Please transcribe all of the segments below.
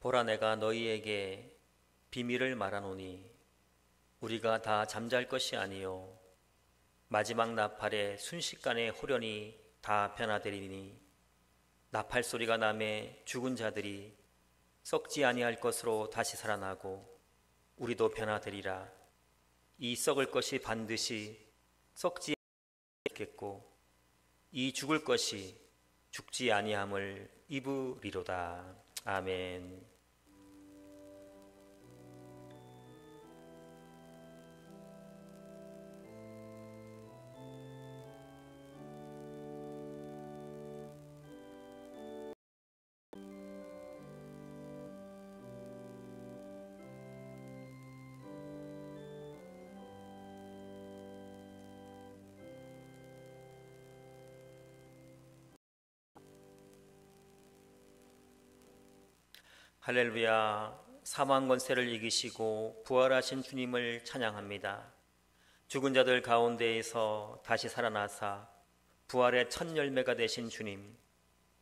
보라, 내가 너희에게 비밀을 말하노니 우리가 다 잠잘 것이 아니요 마지막 나팔에 순식간에 호련히 다 변화되리니 나팔 소리가 나매 죽은 자들이 썩지 아니할 것으로 다시 살아나고 우리도 변화되리라. 이 썩을 것이 반드시 썩지 않겠고 이 죽을 것이 죽지 아니함을 입으리로다. 아멘. 할렐루야. 사망 권세를 이기시고 부활하신 주님을 찬양합니다. 죽은 자들 가운데에서 다시 살아나사 부활의 첫 열매가 되신 주님,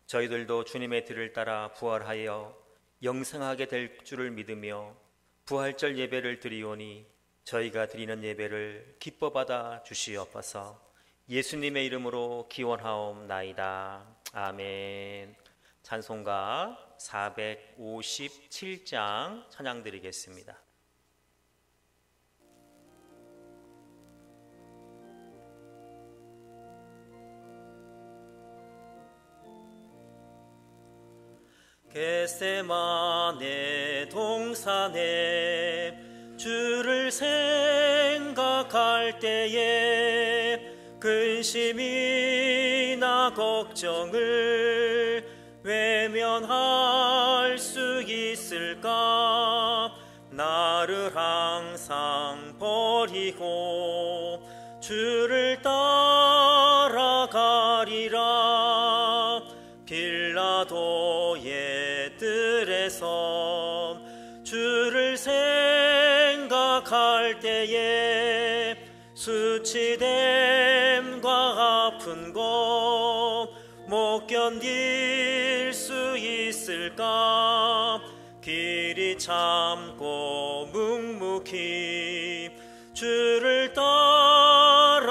저희들도 주님의 뒤를 따라 부활하여 영생하게 될 줄을 믿으며 부활절 예배를 드리오니 저희가 드리는 예배를 기뻐 받아 주시옵소서. 예수님의 이름으로 기원하옵나이다. 아멘. 찬송가 457장 찬양 드리겠습니다. 겟세마네 동산에 주를 생각할 때에 근심이나 걱정을 외면할 수 있을까? 나를 항상 버리고 주를 따라가리라. 빌라도의 뜰에서 주를 생각할 때에 수치됨과 아픈 것 못 견딜 수 있을까? 길이 참고 묵묵히 주를 따라가리라.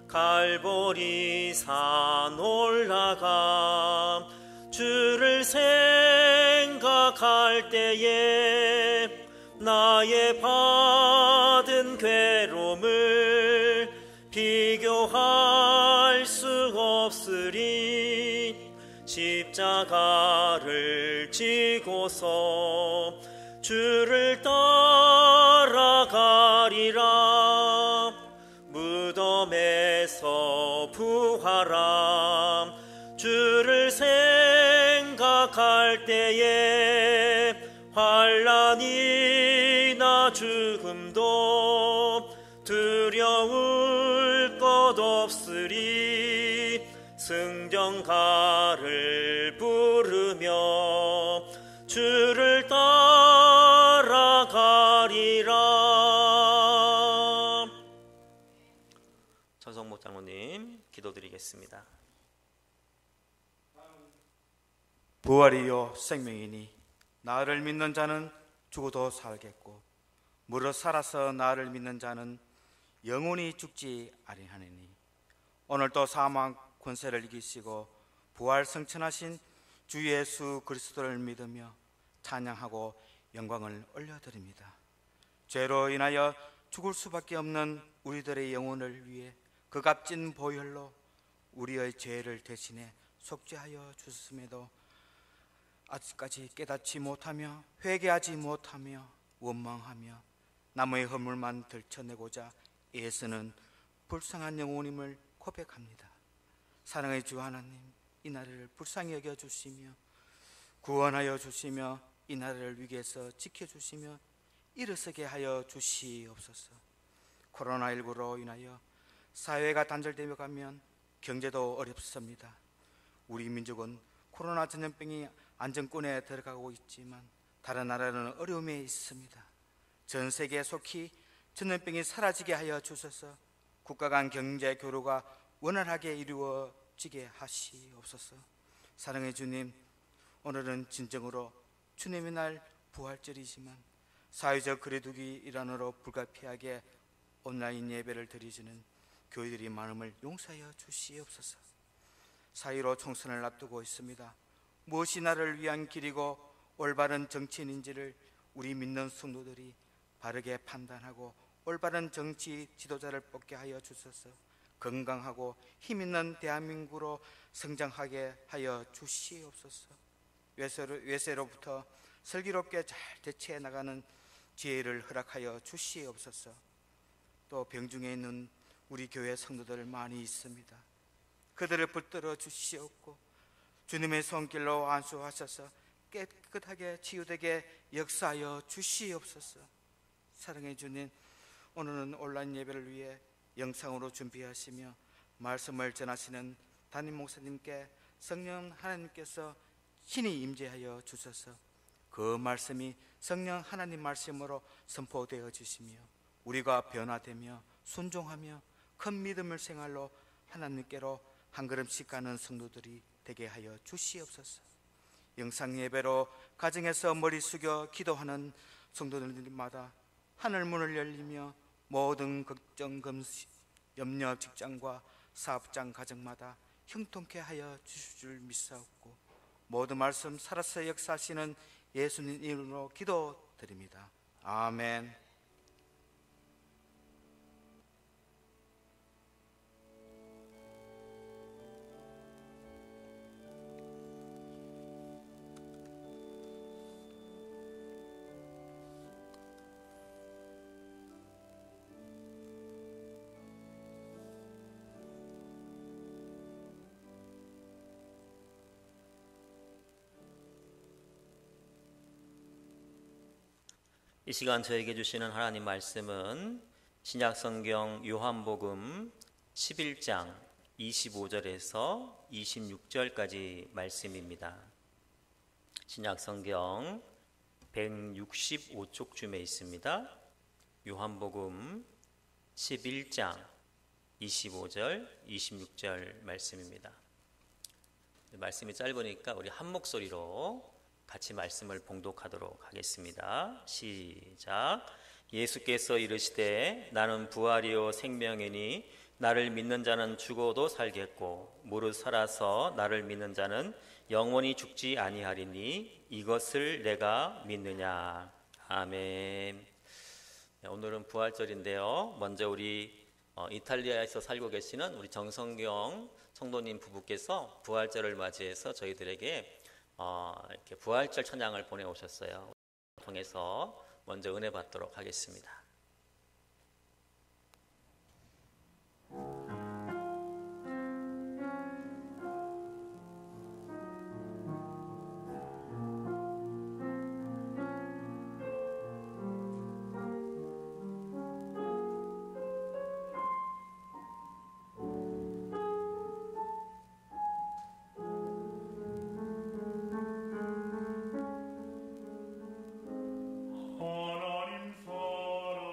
갈보리 산 올라가 주를 생각할 때에 나의 받은 괴로움을 비교할 수 없으리. 십자가를 지고서 주를 따라가리라. 무덤에서 부활함 주를 생각할 때에 환난이나 죽음도 두려울 것 없으리. 승정가를 부르며 주를 따라가리라. 전성목 장로님 기도드리겠습니다. 부활이요 생명이니 나를 믿는 자는 죽어도 살겠고 무릇 살아서 나를 믿는 자는 영원히 죽지 아니하느니 오늘도 사망 권세를 이기시고 부활 성천하신 주 예수 그리스도를 믿으며 찬양하고 영광을 올려드립니다. 죄로 인하여 죽을 수밖에 없는 우리들의 영혼을 위해 그 값진 보혈로 우리의 죄를 대신해 속죄하여 주셨음에도 아직까지 깨닫지 못하며 회개하지 못하며 원망하며 남의 허물만 들춰내고자 애쓰는 불쌍한 영혼임을 고백합니다. 사랑의 주 하나님, 이 나라를 불쌍히 여겨주시며 구원하여 주시며 이 나라를 위기에서 지켜주시며 일어서게 하여 주시옵소서. 코로나19로 인하여 사회가 단절되며 가면 경제도 어렵습니다. 우리 민족은 코로나 전염병이 안정권에 들어가고 있지만 다른 나라는 어려움에 있습니다. 전 세계에 속히 전염병이 사라지게 하여 주셔서 국가 간 경제 교류가 원활하게 이루어지게 하시옵소서. 사랑의 주님, 오늘은 진정으로 주님의 날 부활절이지만 사회적 거리두기 일환으로 불가피하게 온라인 예배를 드리지는 교회들이 많음을 용서하여 주시옵소서. 사이로 총선을 앞두고 있습니다. 무엇이 나를 위한 길이고 올바른 정치인인지를 우리 믿는 성도들이 바르게 판단하고 올바른 정치 지도자를 뽑게 하여 주소서. 건강하고 힘있는 대한민국으로 성장하게 하여 주시옵소서. 외세로부터 슬기롭게 잘 대처해 나가는 지혜를 허락하여 주시옵소서. 또 병중에 있는 우리 교회 성도들 많이 있습니다. 그들을 붙들어 주시옵고 주님의 손길로 안수하셔서 깨끗하게 치유되게 역사하여 주시옵소서. 사랑해 주님, 오늘은 온라인 예배를 위해 영상으로 준비하시며 말씀을 전하시는 담임 목사님께 성령 하나님께서 신이 임재하여 주셔서 그 말씀이 성령 하나님 말씀으로 선포되어 주시며 우리가 변화되며 순종하며 큰 믿음을 생활로 하나님께로 한 걸음씩 가는 성도들이 되게 하여 주시옵소서. 영상 예배로 가정에서 머리 숙여 기도하는 성도들마다 하늘 문을 열리며 모든 걱정, 염려, 직장과 사업장 가정마다 형통케 하여 주실 줄 믿사옵고 모든 말씀 살아서 역사하시는 예수님 이름으로 기도드립니다. 아멘. 이 시간 저에게 주시는 하나님 말씀은 신약성경 요한복음 11장 25절에서 26절까지 말씀입니다. 신약성경 165쪽쯤에 있습니다. 요한복음 11장 25절, 26절 말씀입니다. 말씀이 짧으니까 우리 한 목소리로 같이 말씀을 봉독하도록 하겠습니다. 시작. 예수께서 이르시되 나는 부활이요 생명이니 나를 믿는 자는 죽어도 살겠고 무릇 살아서 나를 믿는 자는 영원히 죽지 아니하리니 이것을 내가 믿느냐. 아멘. 오늘은 부활절인데요. 먼저 우리 이탈리아에서 살고 계시는 우리 정성경 성도님 부부께서 부활절을 맞이해서 저희들에게 이렇게 부활절 찬양을 보내오셨어요. 통해서 먼저 은혜 받도록 하겠습니다. 하나님 사랑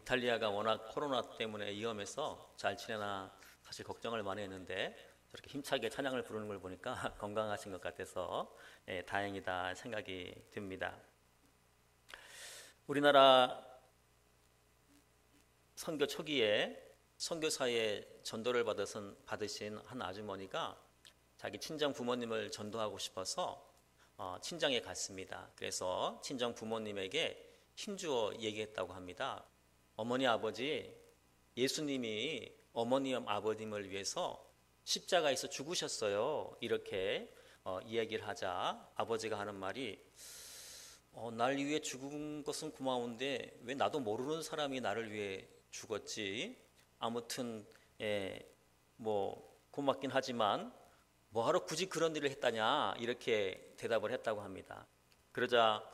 이탈리아가 워낙 코로나 때문에 위험해서 잘 지내나 사실 걱정을 많이 했는데 저렇게 힘차게 찬양을 부르는 걸 보니까 건강하신 것 같아서 다행이다 생각이 듭니다. 우리나라 선교 초기에 선교사의 전도를 받으신 한 아주머니가 자기 친정 부모님을 전도하고 싶어서 친정에 갔습니다. 그래서 친정 부모님에게 힘주어 얘기했다고 합니다. 어머니 아버지, 예수님이 어머님 아버님을 위해서 십자가에서 죽으셨어요. 이렇게 이야기를 하자 아버지가 하는 말이 날 위해 죽은 것은 고마운데 왜 나도 모르는 사람이 나를 위해 죽었지? 아무튼 뭐 고맙긴 하지만 뭐하러 굳이 그런 일을 했다냐 이렇게 대답을 했다고 합니다. 그러자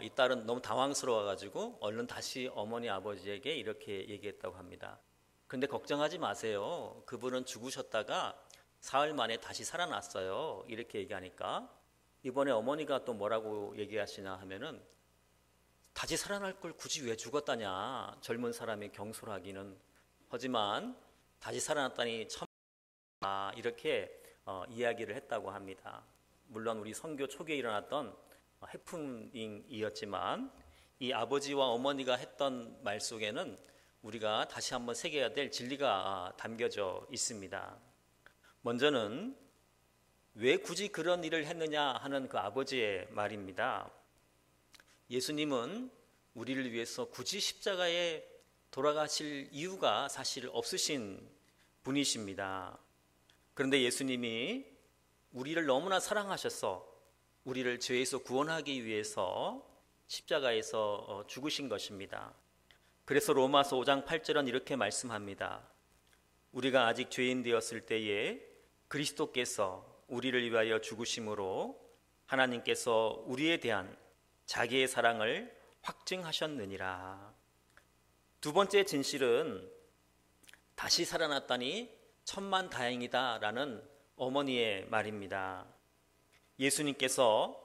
이 딸은 너무 당황스러워가지고 얼른 다시 어머니 아버지에게 이렇게 얘기했다고 합니다. 근데 걱정하지 마세요. 그분은 죽으셨다가 사흘 만에 다시 살아났어요. 이렇게 얘기하니까 이번에 어머니가 또 뭐라고 얘기하시나 하면은 다시 살아날 걸 굳이 왜 죽었다냐. 젊은 사람이 경솔하기는 하지만 다시 살아났다니 참 이렇게 이야기를 했다고 합니다. 물론 우리 선교 초기에 일어났던 해프닝이었지만 이 아버지와 어머니가 했던 말 속에는 우리가 다시 한번 새겨야 될 진리가 담겨져 있습니다. 먼저는 왜 굳이 그런 일을 했느냐 하는 그 아버지의 말입니다. 예수님은 우리를 위해서 굳이 십자가에 돌아가실 이유가 사실 없으신 분이십니다. 그런데 예수님이 우리를 너무나 사랑하셔서 우리를 죄에서 구원하기 위해서 십자가에서 죽으신 것입니다. 그래서 로마서 5장 8절은 이렇게 말씀합니다. 우리가 아직 죄인 되었을 때에 그리스도께서 우리를 위하여 죽으심으로 하나님께서 우리에 대한 자기의 사랑을 확증하셨느니라. 두 번째 진실은 다시 살아났다니 천만다행이다라는 어머니의 말입니다. 예수님께서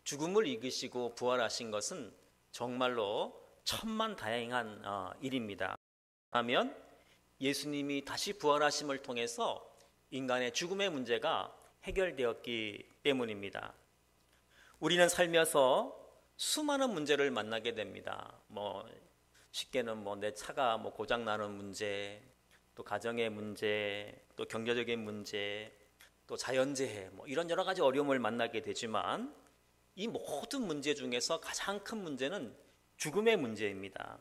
죽음을 이기시고 부활하신 것은 정말로 천만다행한 일입니다. 하면 예수님이 다시 부활하심을 통해서 인간의 죽음의 문제가 해결되었기 때문입니다. 우리는 살면서 수많은 문제를 만나게 됩니다. 쉽게는 내 차가 고장 나는 문제, 또 가정의 문제, 또 경제적인 문제, 또 자연재해 이런 여러 가지 어려움을 만나게 되지만 이 모든 문제 중에서 가장 큰 문제는 죽음의 문제입니다.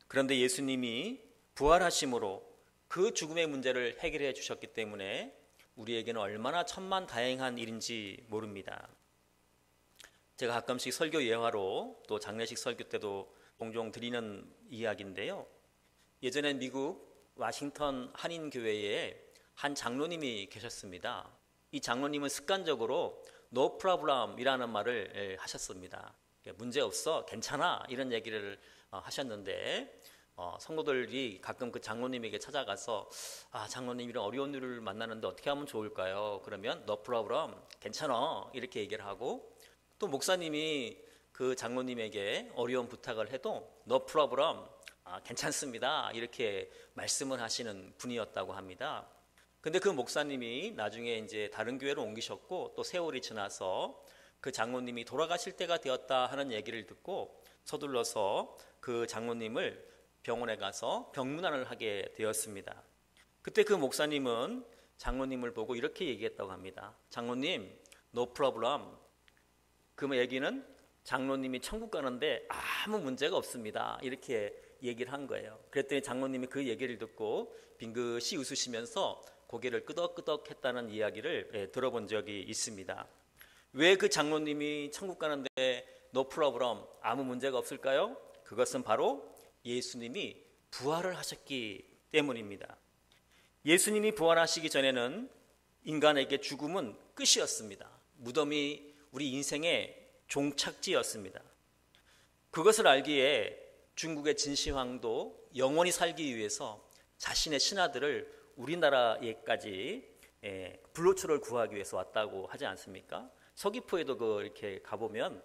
그런데 예수님이 부활하심으로 그 죽음의 문제를 해결해 주셨기 때문에 우리에게는 얼마나 천만다행한 일인지 모릅니다. 제가 가끔씩 설교 예화로 또 장례식 설교 때도 종종 드리는 이야기인데요. 예전에 미국 워싱턴 한인교회에 한 장로님이 계셨습니다. 이 장로님은 습관적으로 no problem이라는 말을 하셨습니다. 문제없어, 괜찮아 이런 얘기를 하셨는데 성도들이 가끔 그 장로님에게 찾아가서 장로님 이런 어려운 일을 만나는데 어떻게 하면 좋을까요? 그러면 no problem, 괜찮아 이렇게 얘기를 하고 또 목사님이 그 장로님에게 어려운 부탁을 해도 no problem, 괜찮습니다 이렇게 말씀을 하시는 분이었다고 합니다. 근데 그 목사님이 나중에 이제 다른 교회로 옮기셨고 또 세월이 지나서 그 장로님이 돌아가실 때가 되었다 하는 얘기를 듣고 서둘러서 그 장로님을 병원에 가서 병문안을 하게 되었습니다. 그때 그 목사님은 장로님을 보고 이렇게 얘기했다고 합니다. 장로님, no problem. 그 얘기는 장로님이 천국 가는데 아무 문제가 없습니다. 이렇게 얘기를 한 거예요. 그랬더니 장로님이 그 얘기를 듣고 빙긋이 웃으시면서 고개를 끄덕끄덕 했다는 이야기를 들어본 적이 있습니다. 왜 그 장로님이 천국 가는데 no problem, 아무 문제가 없을까요? 그것은 바로 예수님이 부활을 하셨기 때문입니다. 예수님이 부활하시기 전에는 인간에게 죽음은 끝이었습니다. 무덤이 우리 인생의 종착지였습니다. 그것을 알기에 중국의 진시황도 영원히 살기 위해서 자신의 신하들을 우리나라에까지 불로초를 구하기 위해서 왔다고 하지 않습니까? 서귀포에도 이렇게 가보면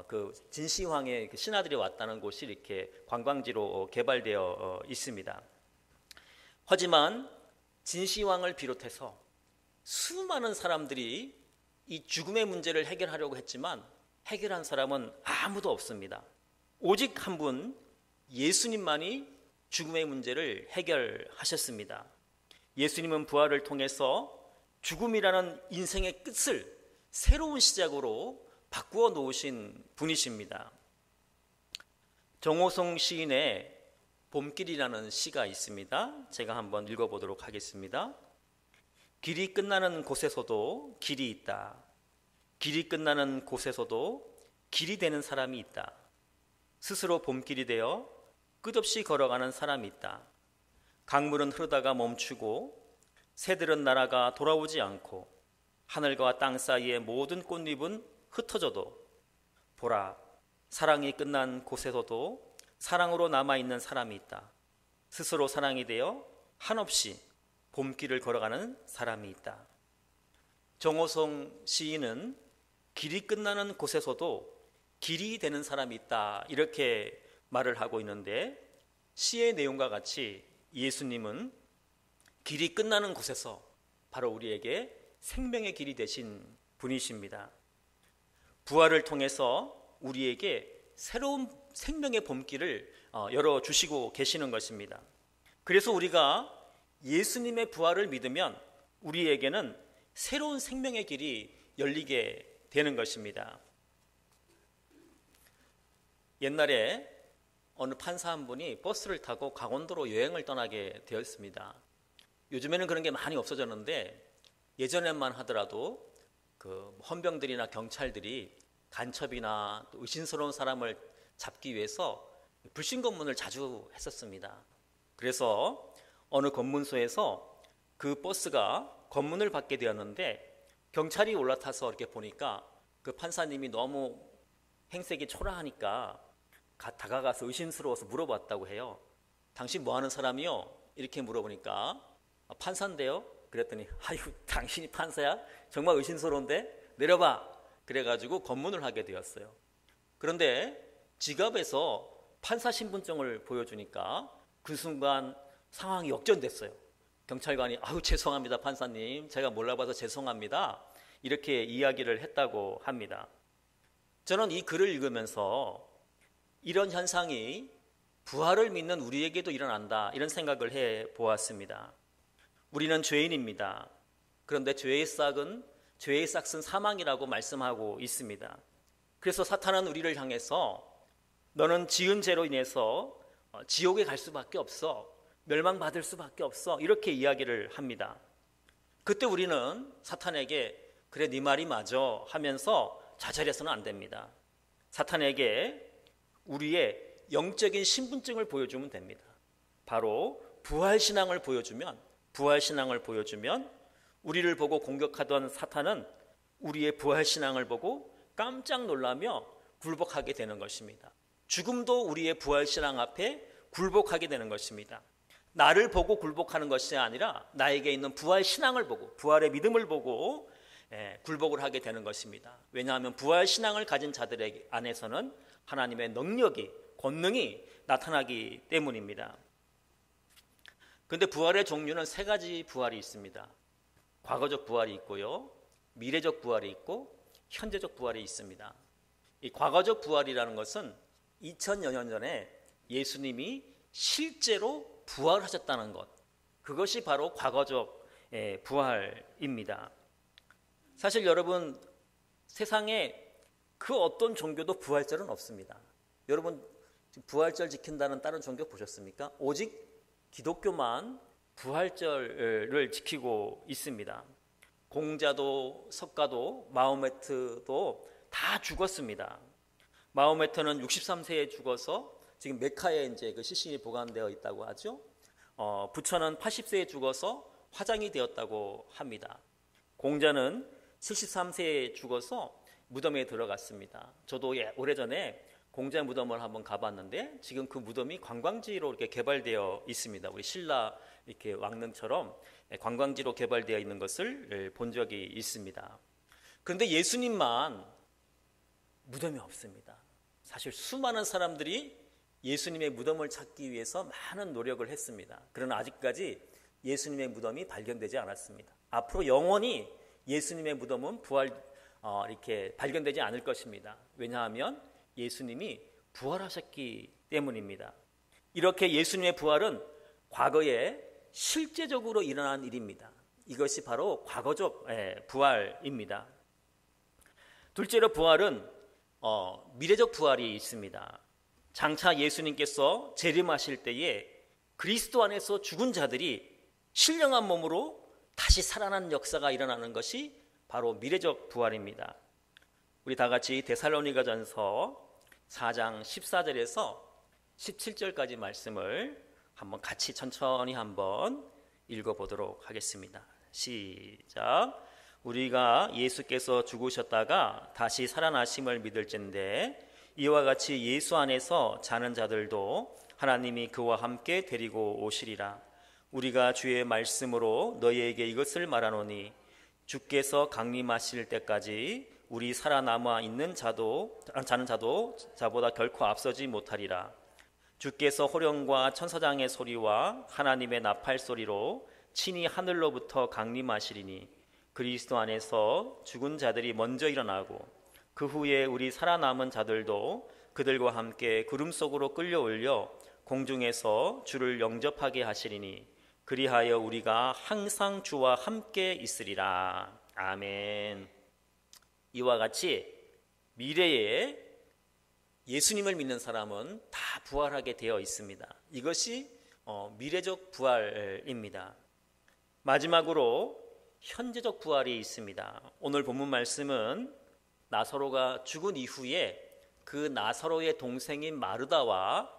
그 진시황의 그 신하들이 왔다는 곳이 이렇게 관광지로 개발되어 있습니다. 하지만 진시황을 비롯해서 수많은 사람들이 이 죽음의 문제를 해결하려고 했지만 해결한 사람은 아무도 없습니다. 오직 한 분 예수님만이 죽음의 문제를 해결하셨습니다. 예수님은 부활을 통해서 죽음이라는 인생의 끝을 새로운 시작으로 바꾸어 놓으신 분이십니다. 정호성 시인의 봄길이라는 시가 있습니다. 제가 한번 읽어보도록 하겠습니다. 길이 끝나는 곳에서도 길이 있다. 길이 끝나는 곳에서도 길이 되는 사람이 있다. 스스로 봄길이 되어 끝없이 걸어가는 사람이 있다. 강물은 흐르다가 멈추고 새들은 날아가 돌아오지 않고 하늘과 땅 사이의 모든 꽃잎은 흩어져도 보라, 사랑이 끝난 곳에서도 사랑으로 남아있는 사람이 있다. 스스로 사랑이 되어 한없이 봄길을 걸어가는 사람이 있다. 정호성 시인은 길이 끝나는 곳에서도 길이 되는 사람이 있다, 이렇게 말을 하고 있는데, 시의 내용과 같이 예수님은 길이 끝나는 곳에서 바로 우리에게 생명의 길이 되신 분이십니다. 부활을 통해서 우리에게 새로운 생명의 봄길을 열어주시고 계시는 것입니다. 그래서 우리가 예수님의 부활을 믿으면 우리에게는 새로운 생명의 길이 열리게 되는 것입니다. 옛날에 어느 판사 한 분이 버스를 타고 강원도로 여행을 떠나게 되었습니다. 요즘에는 그런 게 많이 없어졌는데 예전에만 하더라도 그 헌병들이나 경찰들이 간첩이나 또 의심스러운 사람을 잡기 위해서 불신 검문을 자주 했었습니다. 그래서 어느 검문소에서 그 버스가 검문을 받게 되었는데 경찰이 올라타서 이렇게 보니까 그 판사님이 너무 행색이 초라하니까 다가가서 의심스러워서 물어봤다고 해요. 당신 뭐 하는 사람이요? 이렇게 물어보니까 판사인데요? 그랬더니 아유, 당신이 판사야? 정말 의심스러운데? 내려봐. 그래가지고 검문을 하게 되었어요. 그런데 지갑에서 판사 신분증을 보여주니까 그 순간 상황이 역전됐어요. 경찰관이 아유, 죄송합니다 판사님, 제가 몰라봐서 죄송합니다, 이렇게 이야기를 했다고 합니다. 저는 이 글을 읽으면서 이런 현상이 부활을 믿는 우리에게도 일어난다, 이런 생각을 해 보았습니다. 우리는 죄인입니다. 그런데 죄의 싹은 사망이라고 말씀하고 있습니다. 그래서 사탄은 우리를 향해서 너는 지은 죄로 인해서 지옥에 갈 수밖에 없어, 멸망받을 수밖에 없어, 이렇게 이야기를 합니다. 그때 우리는 사탄에게 그래 네 말이 맞아 하면서 좌절해서는 안 됩니다. 사탄에게 우리의 영적인 신분증을 보여주면 됩니다. 바로 부활신앙을 보여주면 우리를 보고 공격하던 사탄은 우리의 부활신앙을 보고 깜짝 놀라며 굴복하게 되는 것입니다. 죽음도 우리의 부활신앙 앞에 굴복하게 되는 것입니다. 나를 보고 굴복하는 것이 아니라 나에게 있는 부활신앙을 보고, 부활의 믿음을 보고 굴복을 하게 되는 것입니다. 왜냐하면 부활신앙을 가진 자들의 안에서는 하나님의 능력이, 권능이 나타나기 때문입니다. 그런데 부활의 종류는 세 가지 부활이 있습니다. 과거적 부활이 있고요, 미래적 부활이 있고 현재적 부활이 있습니다. 이 과거적 부활이라는 것은 2000여 년 전에 예수님이 실제로 부활하셨다는 것, 그것이 바로 과거적 부활입니다. 사실 여러분, 세상에 그 어떤 종교도 부활절은 없습니다. 여러분 부활절 지킨다는 다른 종교 보셨습니까? 오직 기독교만 부활절을 지키고 있습니다. 공자도 석가도 마호메트도 다 죽었습니다. 마호메트는 63세에 죽어서 지금 메카에 이제 그 시신이 보관되어 있다고 하죠. 부처는 80세에 죽어서 화장이 되었다고 합니다. 공자는 73세에 죽어서 무덤에 들어갔습니다. 저도 오래전에 공자 무덤을 한번 가봤는데 지금 그 무덤이 관광지로 이렇게 개발되어 있습니다. 우리 신라 이렇게 왕릉처럼 관광지로 개발되어 있는 것을 본 적이 있습니다. 그런데 예수님만 무덤이 없습니다. 사실 수많은 사람들이 예수님의 무덤을 찾기 위해서 많은 노력을 했습니다. 그러나 아직까지 예수님의 무덤이 발견되지 않았습니다. 앞으로 영원히 예수님의 무덤은 이렇게 발견되지 않을 것입니다. 왜냐하면 예수님이 부활하셨기 때문입니다. 이렇게 예수님의 부활은 과거에 실제적으로 일어난 일입니다. 이것이 바로 과거적 부활입니다. 둘째로 부활은 미래적 부활이 있습니다. 장차 예수님께서 재림하실 때에 그리스도 안에서 죽은 자들이 신령한 몸으로 다시 살아난 역사가 일어나는 것이 바로 미래적 부활입니다. 우리 다 같이 데살로니가전서 4장 14절에서 17절까지 말씀을 한번 같이 천천히 한번 읽어보도록 하겠습니다. 시작. 우리가 예수께서 죽으셨다가 다시 살아나심을 믿을진대 이와 같이 예수 안에서 자는 자들도 하나님이 그와 함께 데리고 오시리라. 우리가 주의 말씀으로 너희에게 이것을 말하노니 주께서 강림하실 때까지 우리 살아남아 있는 자는 자도 자보다 결코 앞서지 못하리라. 주께서 호령과 천사장의 소리와 하나님의 나팔 소리로 친히 하늘로부터 강림하시리니 그리스도 안에서 죽은 자들이 먼저 일어나고 그 후에 우리 살아남은 자들도 그들과 함께 구름 속으로 끌려올려 공중에서 주를 영접하게 하시리니 그리하여 우리가 항상 주와 함께 있으리라. 아멘. 이와 같이 미래에 예수님을 믿는 사람은 다 부활하게 되어 있습니다. 이것이 미래적 부활입니다. 마지막으로 현재적 부활이 있습니다. 오늘 본문 말씀은 나사로가 죽은 이후에 그 나사로의 동생인 마르다와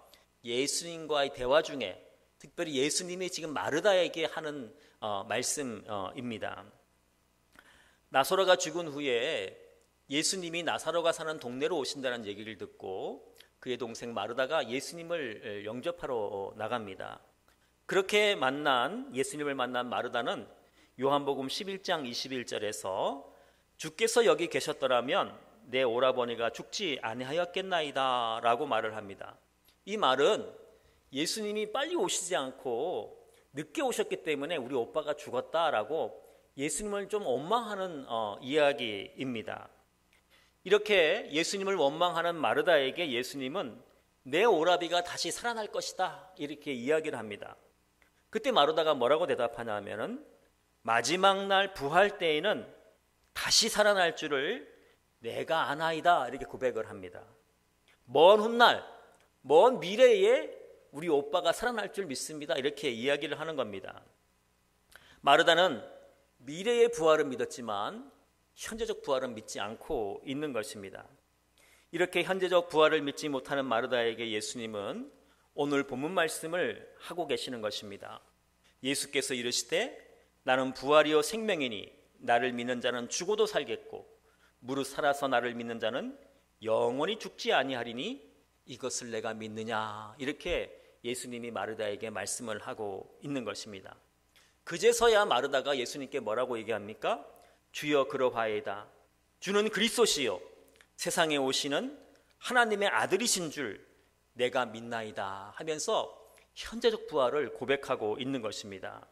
예수님과의 대화 중에 특별히 예수님이 지금 마르다에게 하는 말씀입니다. 나사로가 죽은 후에 예수님이 나사로가 사는 동네로 오신다는 얘기를 듣고 그의 동생 마르다가 예수님을 영접하러 나갑니다. 그렇게 예수님을 만난 마르다는 요한복음 11장 21절에서 주께서 여기 계셨더라면 내 오라버니가 죽지 아니하였겠나이다 라고 말을 합니다. 이 말은 예수님이 빨리 오시지 않고 늦게 오셨기 때문에 우리 오빠가 죽었다라고 예수님을 좀 원망하는 이야기입니다. 이렇게 예수님을 원망하는 마르다에게 예수님은 내 오라비가 다시 살아날 것이다 이렇게 이야기를 합니다. 그때 마르다가 뭐라고 대답하냐면은 마지막 날 부활 때에는 다시 살아날 줄을 내가 아나이다 이렇게 고백을 합니다. 먼 훗날, 먼 미래에 우리 오빠가 살아날 줄 믿습니다 이렇게 이야기를 하는 겁니다. 마르다는 미래의 부활은 믿었지만 현재적 부활은 믿지 않고 있는 것입니다. 이렇게 현재적 부활을 믿지 못하는 마르다에게 예수님은 오늘 본문 말씀을 하고 계시는 것입니다. 예수께서 이르시되 나는 부활이요 생명이니 나를 믿는 자는 죽어도 살겠고 무릇 살아서 나를 믿는 자는 영원히 죽지 아니하리니 이것을 내가 믿느냐 이렇게 예수님이 마르다에게 말씀을 하고 있는 것입니다. 그제서야 마르다가 예수님께 뭐라고 얘기합니까? 주여 그러하이다. 주는 그리스도시요 세상에 오시는 하나님의 아들이신 줄 내가 믿나이다 하면서 현재적 부활을 고백하고 있는 것입니다.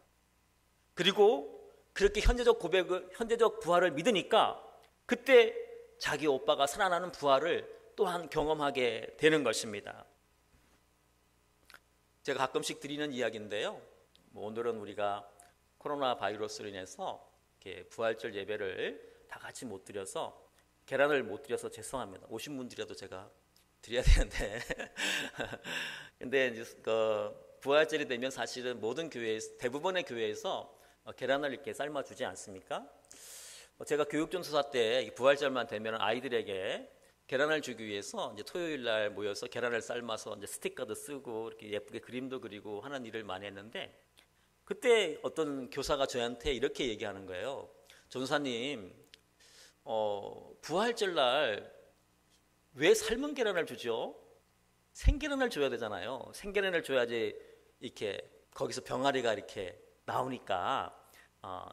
그리고 그렇게 현재적 부활을 믿으니까 그때 자기 오빠가 살아나는 부활을 또한 경험하게 되는 것입니다. 제가 가끔씩 드리는 이야기인데요. 오늘은 우리가 코로나 바이러스로 인해서 이렇게 부활절 예배를 다 같이 못 드려서 계란을 못 드려서 죄송합니다. 오신 분들이라도 제가 드려야 되는데 근데 이제 부활절이 되면 사실은 모든 대부분의 교회에서 계란을 이렇게 삶아주지 않습니까? 제가 교육전도사 때 부활절만 되면 아이들에게 계란을 주기 위해서 이제 토요일 날 모여서 계란을 삶아서 이제 스티커도 쓰고 이렇게 예쁘게 그림도 그리고 하는 일을 많이 했는데 그때 어떤 교사가 저한테 이렇게 얘기하는 거예요. 전도사님, 부활절 날 왜 삶은 계란을 주죠? 생계란을 줘야 되잖아요. 생계란을 줘야지 이렇게 거기서 병아리가 이렇게 나오니까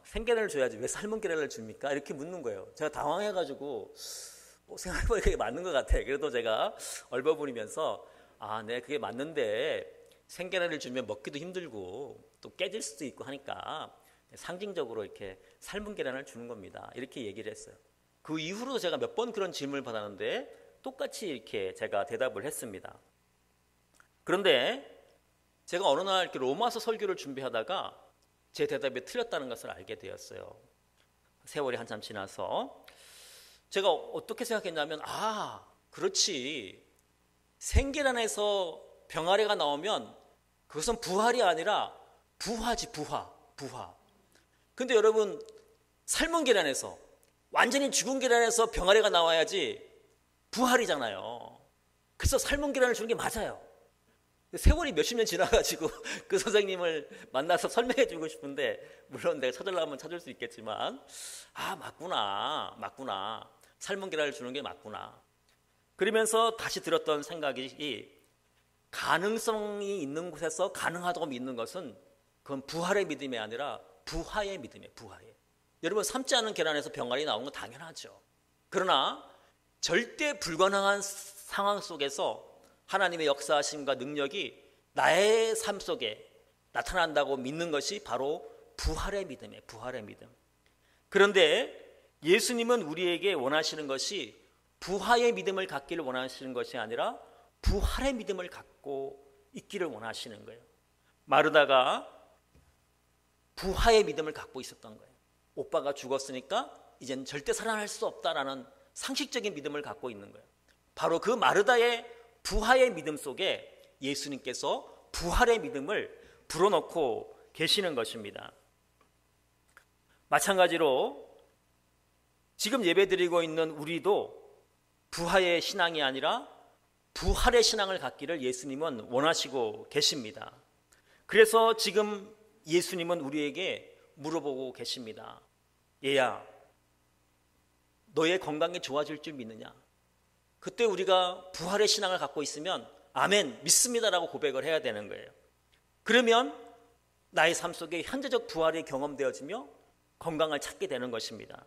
생계란을 줘야지 왜 삶은 계란을 줍니까? 이렇게 묻는 거예요. 제가 당황해가지고 생각해보니까 그게 맞는 것 같아. 그래도 제가 얼버무리면서 네, 그게 맞는데 생계란을 주면 먹기도 힘들고 또 깨질 수도 있고 하니까 상징적으로 이렇게 삶은 계란을 주는 겁니다. 이렇게 얘기를 했어요. 그 이후로도 제가 몇 번 그런 질문을 받았는데 똑같이 이렇게 제가 대답을 했습니다. 그런데 제가 어느 날 이렇게 로마서 설교를 준비하다가 제 대답이 틀렸다는 것을 알게 되었어요. 세월이 한참 지나서 제가 어떻게 생각했냐면 그렇지, 생계란에서 병아리가 나오면 그것은 부활이 아니라 부화지, 부화. 근데 여러분, 삶은 계란에서, 완전히 죽은 계란에서 병아리가 나와야지 부활이잖아요. 그래서 삶은 계란을 주는 게 맞아요. 세월이 몇십 년 지나가지고 그 선생님을 만나서 설명해 주고 싶은데, 물론 내가 찾으려면 찾을 수 있겠지만 맞구나. 삶은 계란을 주는 게 맞구나. 그러면서 다시 들었던 생각이, 가능성이 있는 곳에서 가능하다고 믿는 것은 그건 부활의 믿음이 아니라 부화의 믿음이에요. 부화의. 여러분, 삶지 않은 계란에서 병아리 나오는 건 당연하죠. 그러나 절대 불가능한 상황 속에서 하나님의 역사하심과 능력이 나의 삶 속에 나타난다고 믿는 것이 바로 부활의 믿음이에요. 부활의 믿음. 그런데 예수님은 우리에게 원하시는 것이 부활의 믿음을 갖기를 원하시는 것이 아니라 부활의 믿음을 갖고 있기를 원하시는 거예요. 마르다가 부활의 믿음을 갖고 있었던 거예요. 오빠가 죽었으니까 이제는 절대 살아날 수 없다라는 상식적인 믿음을 갖고 있는 거예요. 바로 그 마르다의 부활의 믿음 속에 예수님께서 부활의 믿음을 불어넣고 계시는 것입니다. 마찬가지로 지금 예배드리고 있는 우리도 부활의 신앙이 아니라 부활의 신앙을 갖기를 예수님은 원하시고 계십니다. 그래서 지금 예수님은 우리에게 물어보고 계십니다. 얘야, 너의 건강이 좋아질 줄 믿느냐? 그때 우리가 부활의 신앙을 갖고 있으면 아멘, 믿습니다라고 고백을 해야 되는 거예요. 그러면 나의 삶 속에 현재적 부활이 경험되어지며 건강을 찾게 되는 것입니다.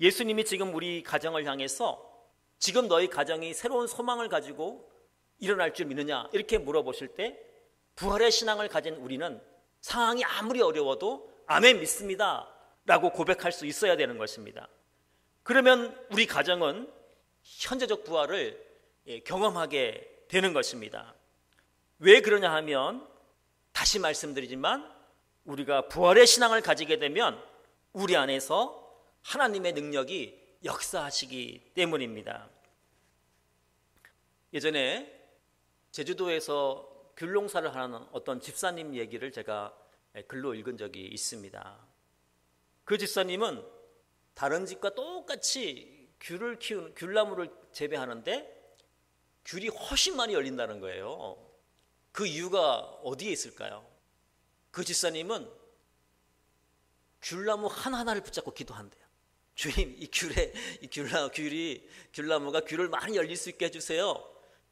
예수님이 지금 우리 가정을 향해서 지금 너희 가정이 새로운 소망을 가지고 일어날 줄 믿느냐 이렇게 물어보실 때 부활의 신앙을 가진 우리는 상황이 아무리 어려워도 아멘 믿습니다 라고 고백할 수 있어야 되는 것입니다. 그러면 우리 가정은 현재적 부활을 경험하게 되는 것입니다. 왜 그러냐 하면 다시 말씀드리지만 우리가 부활의 신앙을 가지게 되면 우리 안에서 하나님의 능력이 역사하시기 때문입니다. 예전에 제주도에서 귤농사를 하는 어떤 집사님 얘기를 제가 글로 읽은 적이 있습니다. 그 집사님은 다른 집과 똑같이 귤을 키우는 귤나무를 재배하는데 귤이 훨씬 많이 열린다는 거예요. 그 이유가 어디에 있을까요? 그 집사님은 귤나무 하나하나를 붙잡고 기도한대요. 주님, 귤나무가 귤을 많이 열릴 수 있게 해주세요.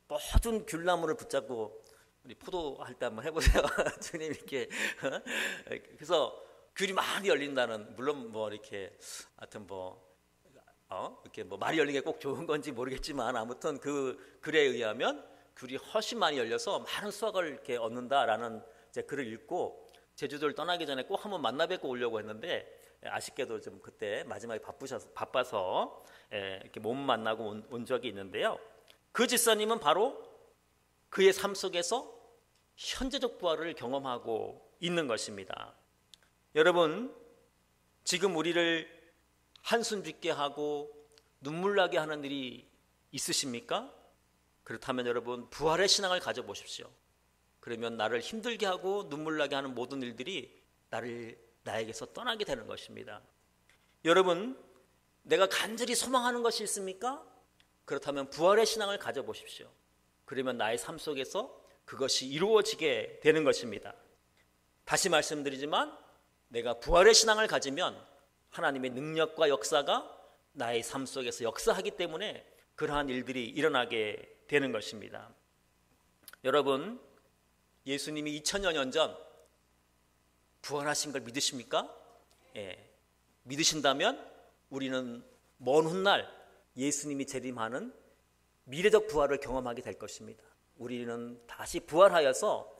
모든 귤나무를 붙잡고 우리 포도할 때 한번 해보세요. 주님 이렇게 그래서 귤이 많이 열린다는, 물론 뭐 이렇게 하여튼 이렇게 말이 열리는 게 꼭 좋은 건지 모르겠지만 아무튼 그 글에 의하면 귤이 훨씬 많이 열려서 많은 수확을 이렇게 얻는다라는 제 글을 읽고 제주도를 떠나기 전에 꼭 한번 만나 뵙고 오려고 했는데 아쉽게도 좀 그때 마지막에 바빠서 이렇게 못 만나고 온 적이 있는데요. 그 집사님은 바로 그의 삶 속에서 현재적 부활을 경험하고 있는 것입니다. 여러분, 지금 우리를 한숨 짓게 하고 눈물 나게 하는 일이 있으십니까? 그렇다면 여러분, 부활의 신앙을 가져보십시오. 그러면 나를 힘들게 하고 눈물 나게 하는 모든 일들이 나에게서 떠나게 되는 것입니다. 여러분, 내가 간절히 소망하는 것이 있습니까? 그렇다면 부활의 신앙을 가져보십시오. 그러면 나의 삶 속에서 그것이 이루어지게 되는 것입니다. 다시 말씀드리지만 내가 부활의 신앙을 가지면 하나님의 능력과 역사가 나의 삶 속에서 역사하기 때문에 그러한 일들이 일어나게 되는 것입니다. 여러분, 예수님이 2000여 년 전 부활하신 걸 믿으십니까? 믿으신다면 우리는 먼 훗날 예수님이 재림하는 미래적 부활을 경험하게 될 것입니다. 우리는 다시 부활하여서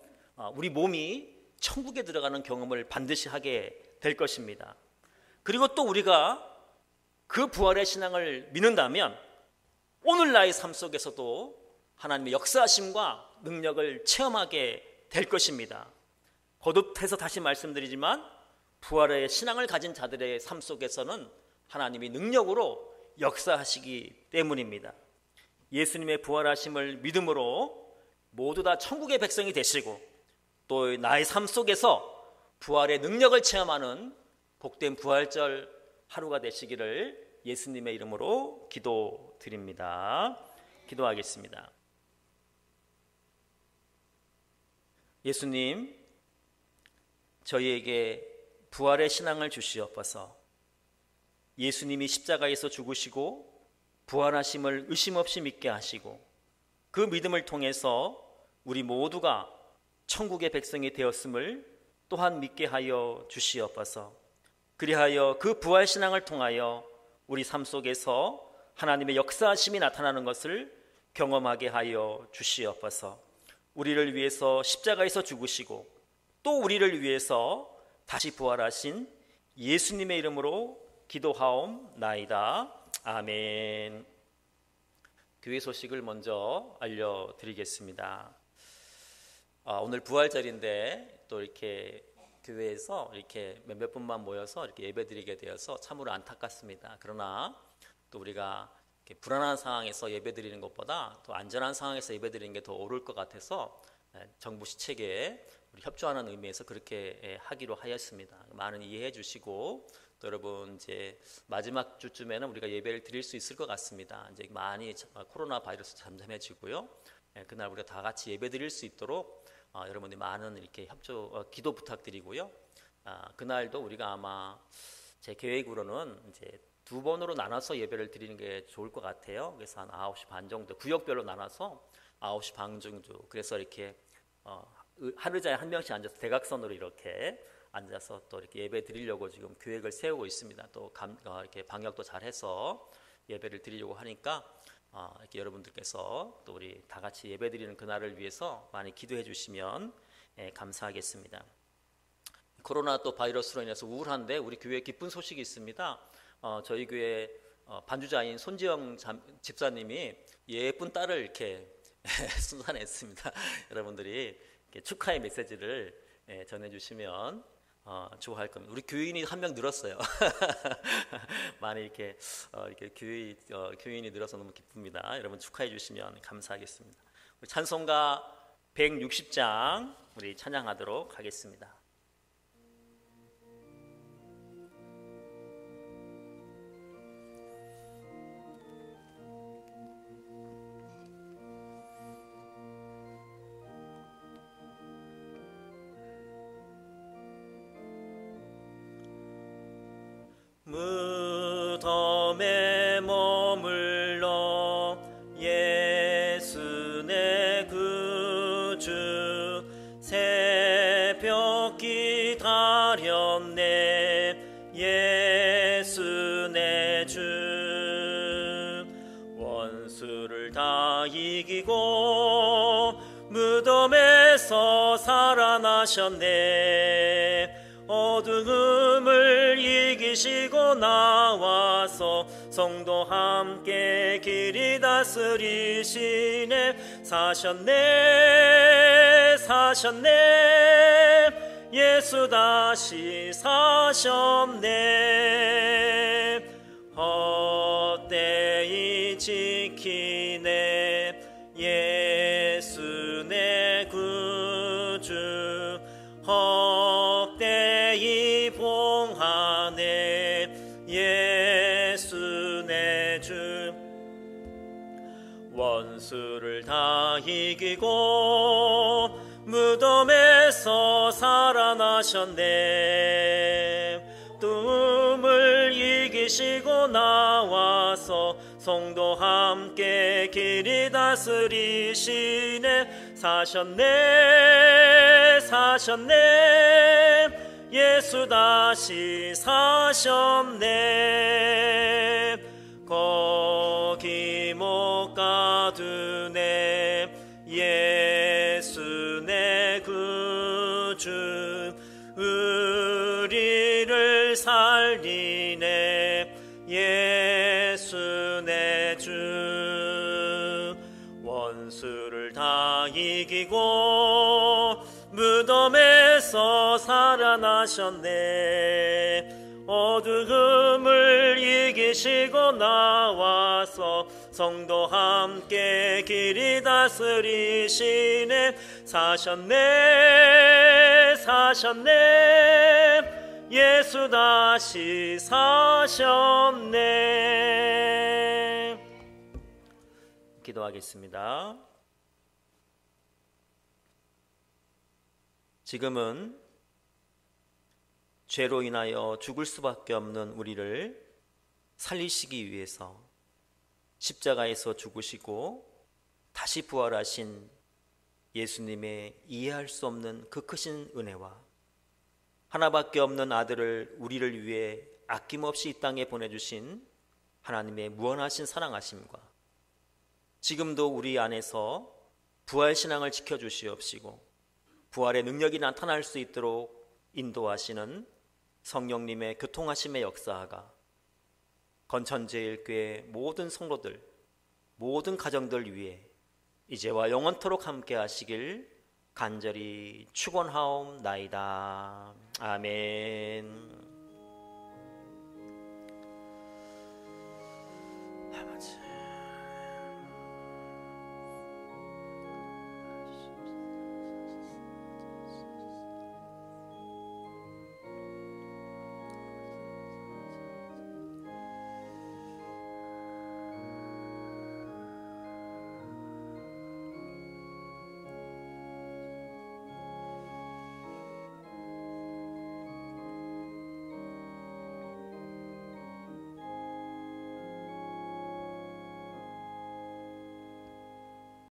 우리 몸이 천국에 들어가는 경험을 반드시 하게 될 것입니다. 그리고 또 우리가 그 부활의 신앙을 믿는다면 오늘날의 삶 속에서도 하나님의 역사하심과 능력을 체험하게 될 것입니다. 거듭해서 다시 말씀드리지만 부활의 신앙을 가진 자들의 삶 속에서는 하나님이 능력으로 역사하시기 때문입니다. 예수님의 부활하심을 믿음으로 모두 다 천국의 백성이 되시고 또 나의 삶 속에서 부활의 능력을 체험하는 복된 부활절 하루가 되시기를 예수님의 이름으로 기도드립니다. 기도하겠습니다. 예수님, 저희에게 부활의 신앙을 주시옵소서. 예수님이 십자가에서 죽으시고 부활하심을 의심 없이 믿게 하시고 그 믿음을 통해서 우리 모두가 천국의 백성이 되었음을 또한 믿게 하여 주시옵소서. 그리하여 그 부활 신앙을 통하여 우리 삶 속에서 하나님의 역사하심이 나타나는 것을 경험하게 하여 주시옵소서. 우리를 위해서 십자가에서 죽으시고 또 우리를 위해서 다시 부활하신 예수님의 이름으로 기도하옵나이다. 아멘. 교회 소식을 먼저 알려드리겠습니다. 오늘 부활절인데 또 이렇게 교회에서 이렇게 몇몇 분만 모여서 이렇게 예배드리게 되어서 참으로 안타깝습니다. 그러나 또 우리가 이렇게 불안한 상황에서 예배드리는 것보다 또 안전한 상황에서 예배드리는 게 더 옳을 것 같아서 정부 시책에 우리 협조하는 의미에서 그렇게 하기로 하였습니다. 많은 이해해 주시고 또 여러분 이제 마지막 주쯤에는 우리가 예배를 드릴 수 있을 것 같습니다. 이제 많이 코로나 바이러스 잠잠해지고요. 그날 우리가 다 같이 예배 드릴 수 있도록 여러분들이 많은 이렇게 기도 부탁드리고요. 그날도 우리가 아마 제 계획으로는 이제 두 번으로 나눠서 예배를 드리는 게 좋을 것 같아요. 그래서 한 9시 반 정도 구역별로 나눠서 9시 반 정도. 그래서 이렇게 한 의자에 한 명씩 앉아서 대각선으로 이렇게 앉아서 또 이렇게 예배 드리려고 지금 계획을 세우고 있습니다. 또 이렇게 방역도 잘해서 예배를 드리려고 하니까 이렇게 여러분들께서 또 우리 다 같이 예배 드리는 그날을 위해서 많이 기도해 주시면 감사하겠습니다. 코로나 또 바이러스로 인해서 우울한데 우리 교회에 기쁜 소식이 있습니다. 저희 교회 반주자인 손지영 집사님이 예쁜 딸을 이렇게 순산했습니다. 여러분들이 이렇게 축하의 메시지를 전해주시면 좋아할 겁니다. 우리 교인이 한 명 늘었어요. 많이 이렇게 교인이 늘어서 너무 기쁩니다. 여러분 축하해 주시면 감사하겠습니다. 우리 찬송가 160장 우리 찬양하도록 하겠습니다. 무덤에 머물러 예수 내 구주 새벽 기다렸네 예수 내 주 원수를 다 이기고 무덤에서 살아나셨네 어두움을 이기시고 나와서 성도 함께 길이 다스리시네 사셨네 예수 다시 사셨네 헛되이 지키네 예수 내 구주 헛되이 봉하네 예수 내 주 원수를 다 이기고 무덤에서 살아나셨네 뜸을 이기시고 나와서 성도 함께 길이 다스리시네 사셨네 예수 다시 사셨네 받으네. 예수 내 구주 우리를 살리네. 예수 내 주 원수를 다 이기고 무덤에서 살아나셨네. 어두움을 이기시고 나와서 성도 함께 길이 다스리시네. 사셨네 사셨네 예수 다시 사셨네. 기도하겠습니다. 지금은 죄로 인하여 죽을 수밖에 없는 우리를 살리시기 위해서 십자가에서 죽으시고 다시 부활하신 예수님의 이해할 수 없는 그 크신 은혜와 하나밖에 없는 아들을 우리를 위해 아낌없이 이 땅에 보내주신 하나님의 무한하신 사랑하심과 지금도 우리 안에서 부활신앙을 지켜주시옵시고 부활의 능력이 나타날 수 있도록 인도하시는 성령님의 교통하심의 역사가 건천제일교회 모든 성도들, 모든 가정들 위해 이제와 영원토록 함께 하시길 간절히 축원하옵나이다. 아멘.